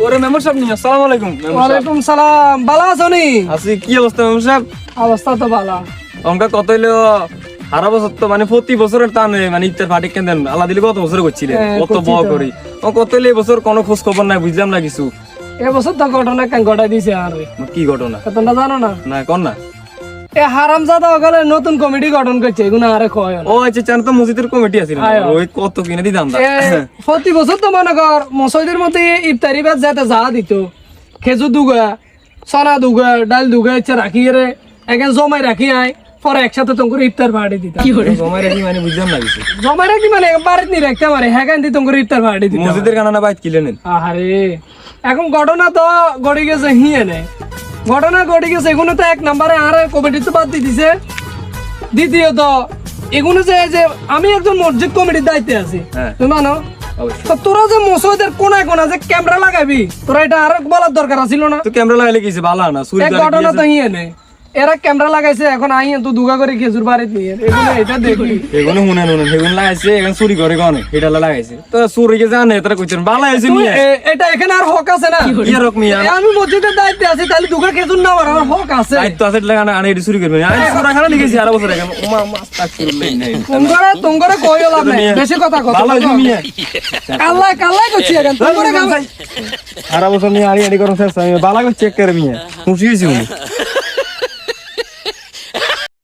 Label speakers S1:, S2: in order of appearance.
S1: ওরে মেম্বার সাহেব নিয়ে আসসালামু আলাইকুম।
S2: ওয়ালাইকুম সালাম। ভালো আছো নি?
S1: আছি। কি অবস্থা মেম্বার সাহেব?
S2: অবস্থা তো ভালো।
S1: অঙ্কা কত হইলো? সারা বছর তো মানে প্রতি বছরের টানে মানে ইফতার পার্টি কেন দেন? আল্লাহ দিলে কত বছর করছিলেন, কত বড় করি ও কত হইলে বছর কোনো খোঁজ খবর নাই, বুঝলাম না কিছু।
S2: এবছর তো ঘটনা কেন ঘটাই দিছে আর
S1: কি ঘটনা?
S2: তোমরা জানো না?
S1: না কোন না।
S2: এ হারামজাদা ওখানে নতুন কমিটি গঠন করছে, এগুলো আরে কয় না।
S1: ও আচ্ছা, চান তো মসজিদের কমিটি আছিল, ওই কত কিনে দিতাম দা।
S2: প্রতি বছর তো মনে কর মসজিদের মধ্যে ইফতারি বাদ যাতে যা দিত, খেজুর দুগা, সোনা দুগা, ডাল দুগা ইচ্ছা রাখি রে এখন জমাই রাখি আয়, পরে একসাথে তো করে ইফতার পার্টি দিতাম।
S1: জমাই রাখি মানে বুঝলাম না কিছু।
S2: জমাই রাখি মানে বাড়িতে নিয়ে রাখতে পারে, হ্যাঁ কান দিতাম করে ইফতার পার্টি দিতাম।
S1: মসজিদের কানা না বাইত কিলে নেন।
S2: আরে এখন ঘটনা তো গড়ে গেছে হিয়ে নেই, ঘটনা ঘটে গেছে এগুলো তো এক নম্বরে আর কমিটি তো বাদ দিয়ে দিছে। দ্বিতীয়ত এগুলো যে আমি একজন মসজিদ কমিটির দায়িত্বে আছি, তুমি মানো? তো তোরা যে মসজিদের কোনায় কোনা যে ক্যামেরা লাগাবি, তোরা এটা আর বলার দরকার ছিল না?
S1: তো ক্যামেরা লাগাইলে কিছু ভালো না,
S2: এক ঘটনা তো হিয়ে নেই, এরা ক্যামেরা লাগাইছে, এখন আই তো দুগা করে খেজুর বাড়িতে নিয়ে এগুলো এটা দেখি
S1: এগুলো শুনে নুনে সেগুলো লাগাইছে, এখন চুরি করে গনে এটা লাগাইছে। তো চুরিকে জানে তারা কইছেন ভালো হয়েছে মিয়া,
S2: এটা এখানে আর হক আছে না?
S1: কি রকম মিয়া?
S2: আমি মসজিদের দায়িত্বে আছি, তাহলে দুগা খেজুর না আমার হক আছে।
S1: দায়িত্ব আছে লাগানা আনে এটা চুরি করবে না। আমি চুরা খানা লিখেছি আর বছর এখন ওমা মাস্তাক চুরি নাই।
S2: তোমরা কইও লাভ নাই, বেশি কথা কথা
S1: ভালো হয়েছে মিয়া।
S2: কাল্লাই কাল্লাই করছি এখন তোমরা
S1: সারা বছর নিয়ে আড়ি আড়ি করো শেষ, আমি বালা করে চেক করে মিয়া খুশি হয়েছি।